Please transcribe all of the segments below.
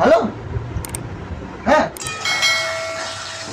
Hello, হ্যাঁ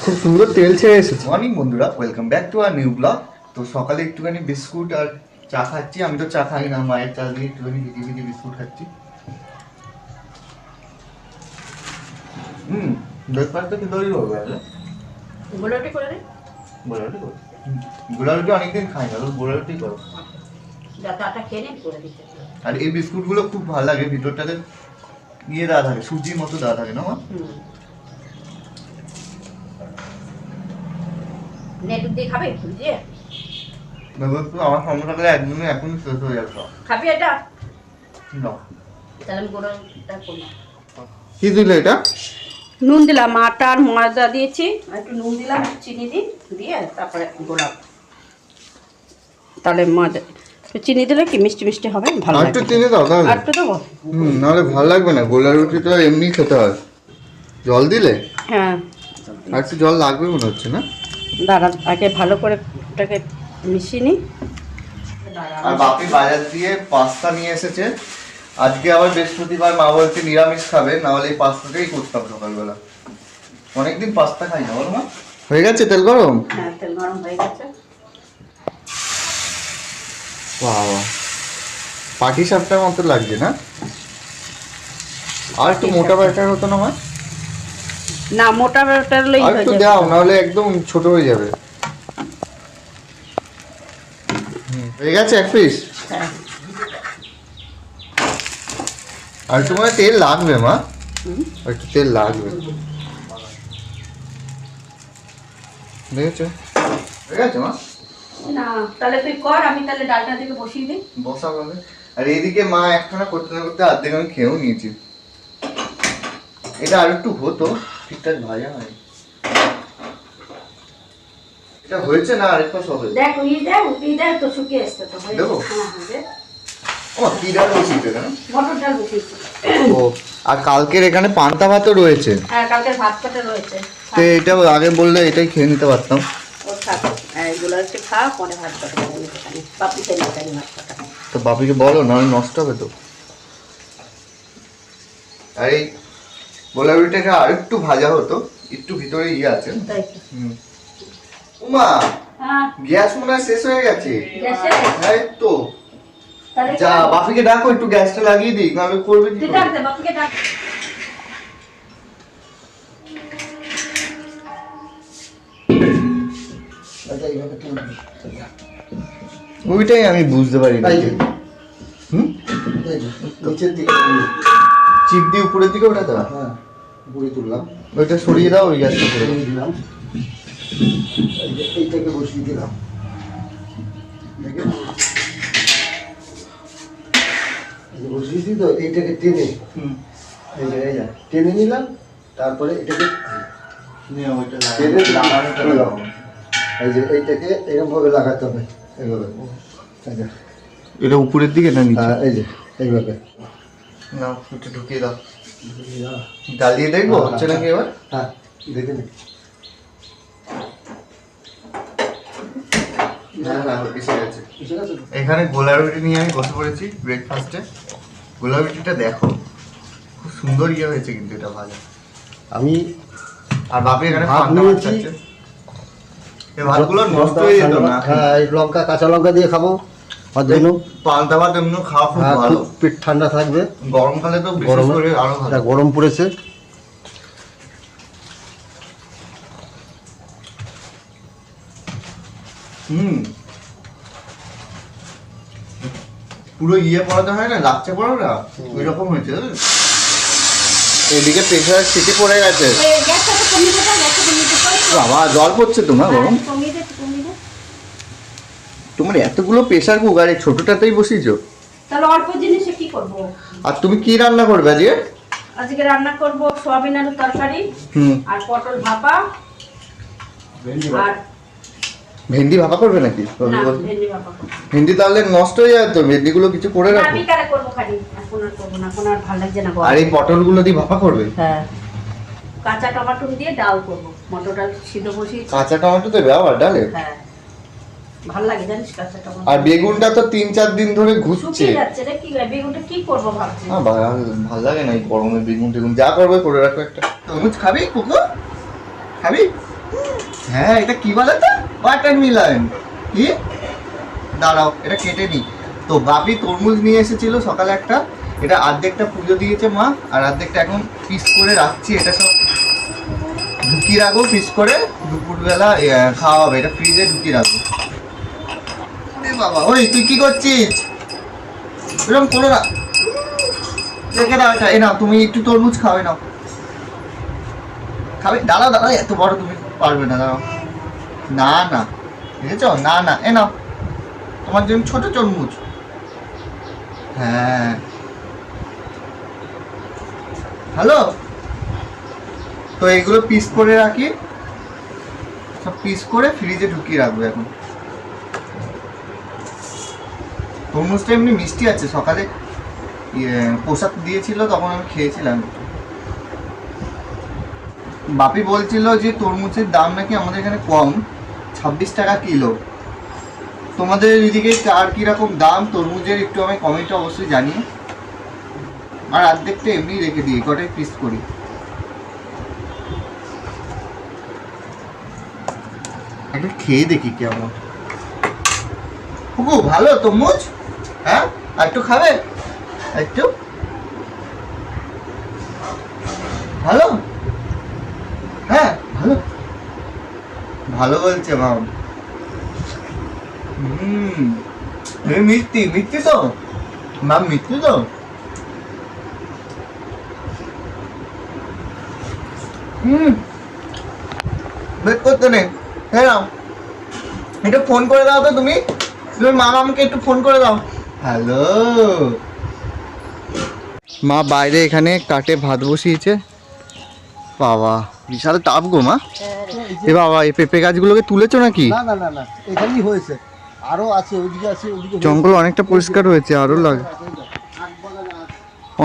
খুব সুন্দর তেল ছেড়ে এসেছে। মর্নিং বন্ধুরা, welcome back to our new blog. তো সকালে একটুখানি বিস্কুট আর চা খাচ্ছি। আমি তো চা খাই না, মায়ের চা দিয়ে একটুখানি ভিজি ভিজি বিস্কুট খাচ্ছি। ব্রেকফাস্ট তো খিচুড়ি হয়ে গেল। গোলাটি করে দে। গোলারুটি করো। গোলারুটি অনেকদিন খাই না, তো গোলারুটি করো। যাতে আটা খেয়ে নিন করে দিতে। আর এই বিস্কুটগুলো খুব ভালো লাগে, ভিতরটাতে ইয়ে দেওয়া থাকে, সুজির মতো দেওয়া থাকে না মা? নেটু দিয়ে খাবে দিয়ে আমার সামনে থাকলে একদমই এখনই শেষ হয়ে যাবে সব। খাবি এটা? না। তাহলে আমি গোলাটা করলাম। কি দিলে এটা? নুন দিলাম, আটা আর ময়দা দিয়েছি, আর একটু নুন দিলাম, চিনি দিয়ে তারপরে গোলাপ। তাহলে ময়দা একটু চিনি দিলে কি মিষ্টি মিষ্টি হবে, ভালো আর লাগবে। একটু চিনি দাও তাহলে। আর একটু দেবো? নাহলে ভালো লাগবে না। গোলা রুটি তো এমনি খেতে হয়, জল দিলে হ্যাঁ। আর একটু জল লাগবে মনে হচ্ছে না? দাঁড়া, আগে ভালো করে ওটাকে মিশিয়ে নিই। আর বাপি বাজার দিয়ে পাস্তা নিয়ে এসেছে। আজকে আবার বৃহস্পতিবার, মা বলছে নিরামিষ খাবে, না হলে এই পাস্তাটাই করতাম সকালবেলা। অনেকদিন পাস্তা খাই না, বলো মা। হয়ে গেছে তেল গরম? হ্যাঁ, তেল গরম হয়ে গেছে। বাবা, পাটি সাপটার মতো লাগছে না? আর একটু মোটা ব্যাটার হতো না মা? না, মোটা ব্যাটার লই আর হয়ে একটু যাবে। দাও, নাহলে একদম ছোট হয়ে যাবে। হয়ে গেছে এক পিস। হ্যাঁ। আর একটু মানে তেল লাগবে মা, আর একটু তেল লাগবে। দেখেছো? হয়ে গেছে মা? না, তাহলে তুই কর, আমি তাহলে ডালটা দিকে বসিয়ে দিই। বসা বলে। আর এইদিকে মা একখানা করতে না করতে অর্ধেক আমি খেয়েও নিয়েছি। এটা আর একটু হতো, ঠিকঠাক ভাজা হয়। এটা হয়েছে না আরেকটা হবে? দেখ উঠি দেখ তো শুকিয়ে এসছে তো। দেবো? হ্যাঁ হ্যাঁ দে। ও কি ডাল বসিয়েছে না? মটর ডাল বসিয়েছি। ও, আর কালকের এখানে পান্তা ভাতও রয়েছে। হ্যাঁ, কালকের ভাত কাটা রয়েছে। তো এটা আগে বললে এটাই খেয়ে নিতে পারতাম। ও থাক, এইগুলো হচ্ছে খা, পরে ভাত কাটা খাবি। বাপি খেয়ে নিতে ভাত কাটা। তো বাপিকে বলো, নাহলে নষ্ট হবে তো। আর এই গোলাপিটাকে আর একটু ভাজা হতো, একটু ভিতরে ইয়ে আছে। তাই তো। উমা, হ্যাঁ, গ্যাস মনে হয় শেষ হয়ে গেছে। গ্যাসে? হ্যাঁ তো। তাহলে যা, বাপিকে ডাকো একটু গ্যাসটা লাগিয়ে দিই, নাহলে করবে কি তুই করে? ডাক দে, বাপিকে ডাক। ওইটাই আমি বুঝতে পারি না। নিচের দিকে চিপ দিয়ে উপরের দিকে ওঠাতে হয়। হ্যাঁ উপরে তুললাম, ওইটা সরিয়ে দাও, ওই গ্যাসটা করে দাও। দিলাম, এইটাকে বসিয়ে দিলাম। বসিয়েছি তো, এইটাকে টেনে এই যা টেনে নিলাম, তারপরে এটাকে টেনে লাগানো। এই যে এইটাকে এরকম ভাবে লাগাতে হবে, এইভাবে। এটা উপরের দিকে না নিচে? এই যে এইভাবে না, একটু ঢুকিয়ে দাও। জ্বালিয়ে দেখবো হচ্ছে নাকি এবার। হ্যাঁ দেখে নি। এখানে গোলা রুটি নিয়ে আমি বসে পড়েছি ব্রেকফাস্টে। গোলা রুটিটা দেখো, খুব সুন্দর ইয়ে হয়েছে কিন্তু এটা ভাজা। আমি আর বাপি এখানে ভাত পান্তা ভাত নিয়েছি। খাচ্ছে। এই ভাতগুলো নষ্ট হয়ে যেত না। হ্যাঁ, এই লঙ্কা, কাঁচা লঙ্কা দিয়ে খাবো আর জন্য। পান্তা ভাত এমনি খাওয়া খুব হ্যাঁ, ভালো। খুব পেট ঠান্ডা থাকবে। গরমকালে তো বিশেষ গরমে করে আরো ভালো। এটা গরম পড়েছে। পুরো ইয়ে পড়াতে হয় না, লাচ্চা পড়াটা ওই রকম হয়েছে। এদিকে প্রেশার সিটি পড়ে গেছে। এই গ্যাসটা তো কমিয়ে দে, গ্যাসটা কমিয়ে দে তো। বাবা, জল পড়ছে তোমার গরম। কমিয়ে দে, কমিয়ে দে। তোমার এতগুলো প্রেশার কুকার এই ছোটটাতেই বসিয়েছো? তাহলে অল্প জিনিসে কি করব? আর তুমি কি রান্না করবে আজকে? আজকে রান্না করব সয়াবিন আলুর তরকারি আর পটল ভাপা আর ভেন্ডি ভাপা করবে নাকি? না, ভেন্ডি ভাপা করব। ভেন্ডি তাহলে নষ্ট হয়ে যাবে তো, ভেন্ডিগুলো কিছু করে না, রাখো। বিকালে করব খালি, এখন আর করব না, এখন আর ভালো লাগছে না। আর এই পটলগুলো দিয়ে ভাপা করবে? হ্যাঁ, কাঁচা টমেটো দিয়ে ডাল করব, মটর ডাল সিদ্ধ বসিয়েছি। কাঁচা টমেটো দেবে আবার ডালে? হ্যাঁ, ভালো লাগে জানিস কাঁচাটা আর বেগুনটা তো 3-4 দিন ধরে ঘুরছে। শুকিয়ে যাচ্ছে রে, কি বেগুনটা কি করবো ভাবছি। ভালো লাগে না এই গরমে বেগুন টেগুন, যা করবে করে রাখো একটা। তরমুজ খাবি কুকু? খাবি? হ্যাঁ, এটা কি বলে তো? ওয়াটারমেলন। কি? দাঁড়াও, এটা কেটে নি। তো বাপি তরমুজ নিয়ে এসেছিল সকালে একটা, এটা অর্ধেকটা পুজো দিয়েছে মা, আর অর্ধেকটা এখন পিস করে রাখছি। এটা সব ঢুকিয়ে রাখবো পিস করে, দুপুরবেলা খাওয়া হবে। এটা ফ্রিজে ঢুকিয়ে রাখবো। আরে বাবা, ওই তুই কি করছিস? এরকম করো না, রেখে দাও এটা। এ নাও, তুমি একটু তরমুজ খাবে, নাও খাবে। দাঁড়াও দাঁড়াও, এত বড় তুমি পারবে না, দাঁড়াও। না না, বুঝেছ? না না, এ নাও তোমার জন্য ছোট তরমুজ। হ্যাঁ, হ্যালো। তো এগুলো পিস করে রাখি, সব পিস করে ফ্রিজে ঢুকিয়ে রাখবো এখন। তরমুজটা এমনি মিষ্টি আছে, সকালে প্রসাদ দিয়েছিল তখন আমি খেয়েছিলাম। বাপি বলছিল যে তরমুজের দাম নাকি আমাদের এখানে কম, 26 টাকা কিলো। তোমাদের এদিকে আর কিরকম দাম তরমুজের একটু আমি কমেন্টে অবশ্যই জানিও। আর অর্ধেকটা এমনি রেখে দিই, কটাই পিস করি। একটা খেয়ে দেখি কেমন। ভালো তরমুজ? হ্যাঁ, আর একটু খাবে? একটু ভালো? হ্যাঁ ভালো, ভালো বলছে মা। মিষ্টি মিষ্টি তো মা, মিষ্টি তো। বের করতে নেই। হ্যাঁ, একটু ফোন করে দাও তো তুমি মামাকে, একটু ফোন করে দাও। হ্যালো। মা বাইরে এখানে কাটে ভাত বসিয়েছে। বাবা বিশাল তাপ গো মা। এ বাবা, এই পেঁপে গাছগুলোকে তুলেছো নাকি? না না না না, এখানেই হয়েছে, আরো আছে, ওইদিকে আছে, ওইদিকে। জঙ্গল অনেকটা পরিষ্কার হয়েছে, আরো লাগে।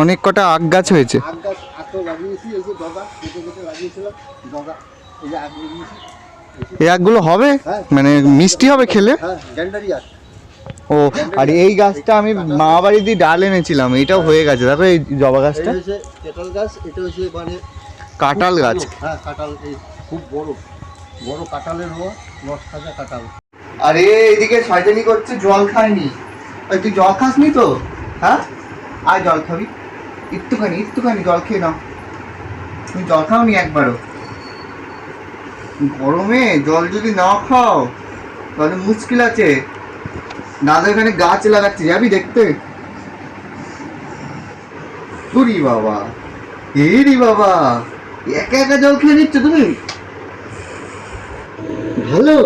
অনেক কটা আখ গাছ হয়েছে। আখ গাছ আখও লাগিয়েছি, এই যে ডগা কেটে কেটে লাগিয়েছিলাম, ডগা এই যে আখ লাগিয়েছি। এই আখগুলো হবে মানে মিষ্টি হবে খেলে? হ্যাঁ, গ্যান্ডারি আখ। ও, আর এই গাছটা আমি মা বাড়ি দিয়ে ডাল এনেছিলাম, এইটাও হয়ে গেছে। দেখো এই জবা গাছটা, এটা হচ্ছে কেটাল গাছ, এটা হচ্ছে মানে কাঁঠাল গাছ। হ্যাঁ, কাঁঠাল, এই খুব বড় বড় কাঁঠালের রস খাজা কাঁঠাল। আরে এদিকে শয়তানি করছে, জল খায়নি। ওই তুই জল খাসনি তো? হ্যাঁ, আয় জল খাবি, একটুখানি একটুখানি জল খেয়ে নাও। তুমি জল খাওনি একবারও? গরমে জল যদি না খাও তাহলে মুশকিল আছে। দাদা এখানে গাছ লাগাচ্ছে, যাবি দেখতে? তুরি বাবা, এরি বাবা, একা একা জল খেয়ে নিচ্ছ তুমি? ভালো,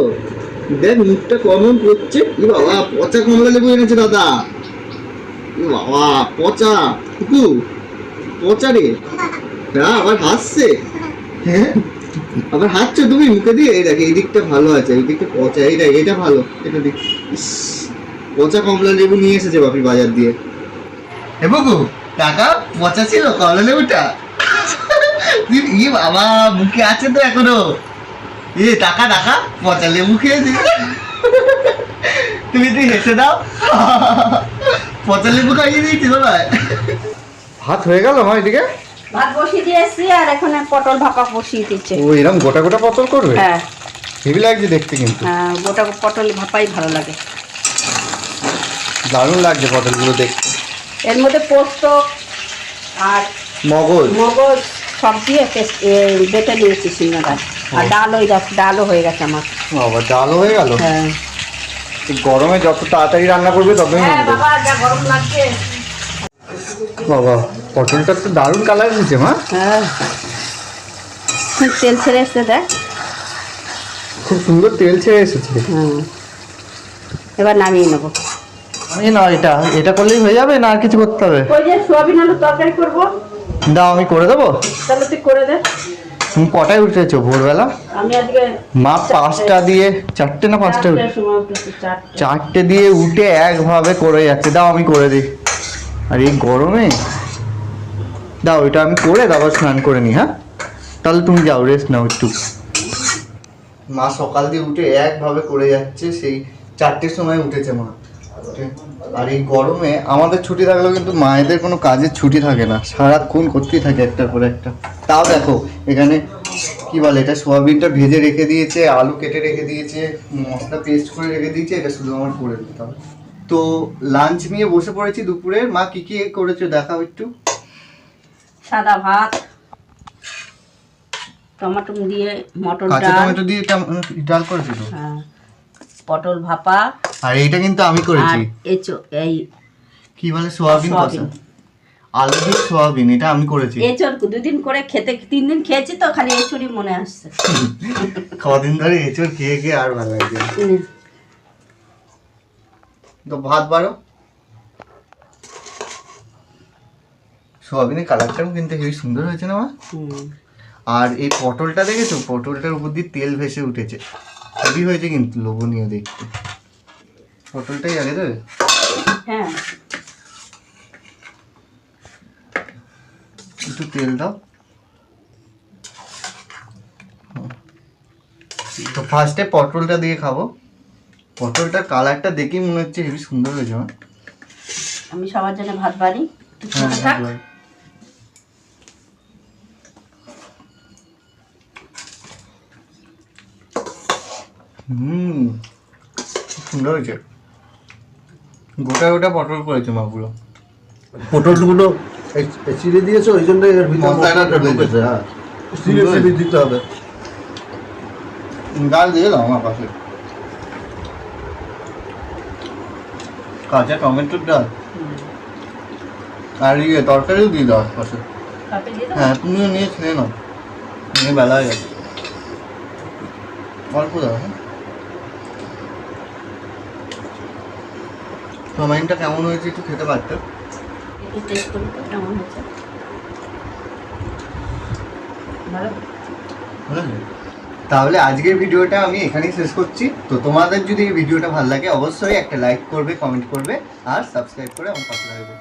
দেখ মুখটা কেমন করছে। ই বাবা, পচা কমলা লেবু এনেছে দাদা। ই বাবা, পচা কুকু, পচা রে। হ্যাঁ, আবার হাসছে। হ্যাঁ, আবার হাসছো তুমি মুখে দিয়ে। এই দেখ, এই দিকটা ভালো আছে, এই দিকটা পচা। এই দেখ, এটা ভালো, এটা দেখ। পচা কমলা লেবু নিয়ে এসেছে বাপি বাজার দিয়ে। এ বুকু, টাকা পচা ছিল কমলা লেবুটা? ই বাবা, মুখে আছে তো এখনো। টাকা টাকা পচা লেবু খেয়েছি। তুমি হেসে দাও, পচা লেবু খাইয়ে দিয়েছি বাবা। ভাত হয়ে গেল মা? এদিকে ভাত বসিয়ে দিয়েছি, আর এখন পটল ভাপা বসিয়ে দিচ্ছে। ও, এরকম গোটা গোটা পটল করবে? হ্যাঁ, হেভি লাগছে দেখতে কিন্তু। হ্যাঁ, গোটা পটল ভাপাই ভালো লাগে। দারুণ লাগছে পটলগুলো দেখতে। এর মধ্যে পোস্ত আর মগজ মগজ সব দিয়ে বেটে নিয়েছি সিঙ্গারা। আর ডালও হয়ে গেছে আমার। বাবা, ডালও হয়ে গেল? হ্যাঁ, গরমে যত তাড়াতাড়ি রান্না করবে ততই হ্যাঁ ভালো। বাবা, যা গরম লাগছে। বাবা, পটলটা তো দারুণ কালার হয়েছে মা। হ্যাঁ, তেল ছেড়ে এসছে, দেখ খুব সুন্দর তেল ছেড়ে এসেছে। হুম, এবার নামিয়ে নেবো। আমি না, এটা করলেই হয়ে যাবে না আর কিছু করতে হবে? ওই যে সোয়াবিন আলুর তরকারি করবো। দাও, আমি করে দেবো। তাহলে তুই করে দে। তুমি কটায় উঠেছো ভোরবেলা? আমি আজকে মা 5টা দিয়ে 4টে না 5টে উঠে, 4টে দিয়ে উঠে একভাবে করে যাচ্ছে। দাও আমি করে দিই। আর এই গরমে দাও, এটা আমি করে তারপর স্নান করে নিই। হ্যাঁ, তাহলে তুমি যাও, রেস্ট নাও একটু। মা সকাল দিয়ে উঠে একভাবে করে যাচ্ছে, সেই 4টের সময় উঠেছে মা। আর এই গরমে আমাদের ছুটি থাকলেও কিন্তু মায়েদের কোনো কাজের ছুটি থাকে না, সারাক্ষণ করতেই থাকে একটার পর একটা। তাও দেখো এখানে কি বলে এটা, সোয়াবিনটা ভেজে রেখে দিয়েছে, আলু কেটে রেখে দিয়েছে, মশলা পেস্ট করে রেখে দিয়েছে, এটা শুধু আমার করে দিতে হবে। তো লাঞ্চ নিয়ে বসে পড়েছি দুপুরের। মা কি কি করেছো দেখাও একটু। সাদা ভাত, টমেটো দিয়ে মটর কাঁচা ডাল, টমেটো দিয়ে ডাল করেছি তো। হ্যাঁ, পটল ভাপা, আর এইটা কিন্তু আমি করেছি, আর এই কি বলে সোয়াবিন কষা, সোয়াবিন। আলু দিয়ে সোয়াবিন, এটা আমি করেছি। এঁচড় 2 দিন করে খেতে, 3 দিন খেয়েছি তো খালি এঁচড়ই মনে আসছে। কদিন ধরে এঁচড় খেয়ে খেয়ে আর ভালো লাগছে না। তো ভাত বাড়ো। সোয়াবিনের কালারটাও কিন্তু হেবি সুন্দর হয়েছে না মা? আর এই পটলটা দেখেছো, পটলটার উপর দিয়ে তেল ভেসে উঠেছে, হেবি হয়েছে কিন্তু, লোভনীয় দেখতে। পটলটাই আগে দেবে। হ্যাঁ, একটু তেল দাও। তো ফার্স্টে পটলটা দিয়ে খাবো। পটলটার কালারটা দেখেই মনে হচ্ছে হেবি সুন্দর হয়েছে আমার। আমি সবার জন্য ভাত বাড়ি। থাক। সুন্দর হয়েছে। গোটা গোটা পটল করেছে মা পুরো। পটলগুলো চিড়ে দিয়েছো, ওই জন্য এর ভিতরে মশলাটা ঢুকেছে। ঢুকেছে। হ্যাঁ, চিড়ে দিতে হবে। ডাল দিয়ে দাও আমার পাশে, কাঁচা টমেটোর ডাল। আর ইয়ে তরকারিও দিয়ে দাও পাশে। কাপে দিয়ে দাও। হ্যাঁ, তুমিও নিয়ে খেয়ে নাও, নিয়ে বেলা হয়ে গেছে। অল্প দাও। হ্যাঁ, চাউমিনটা কেমন হয়েছে একটু খেতে পারতো। একটু টেস্ট করি তো কেমন হয়েছে। ভালো। ভালো লাগে? তাহলে আজকের ভিডিওটা আমি এখানেই শেষ করছি। তো তোমাদের যদি এই ভিডিওটা ভালো লাগে অবশ্যই একটা লাইক করবে, কমেন্ট করবে আর সাবস্ক্রাইব করে আমার পাশে থাকবে।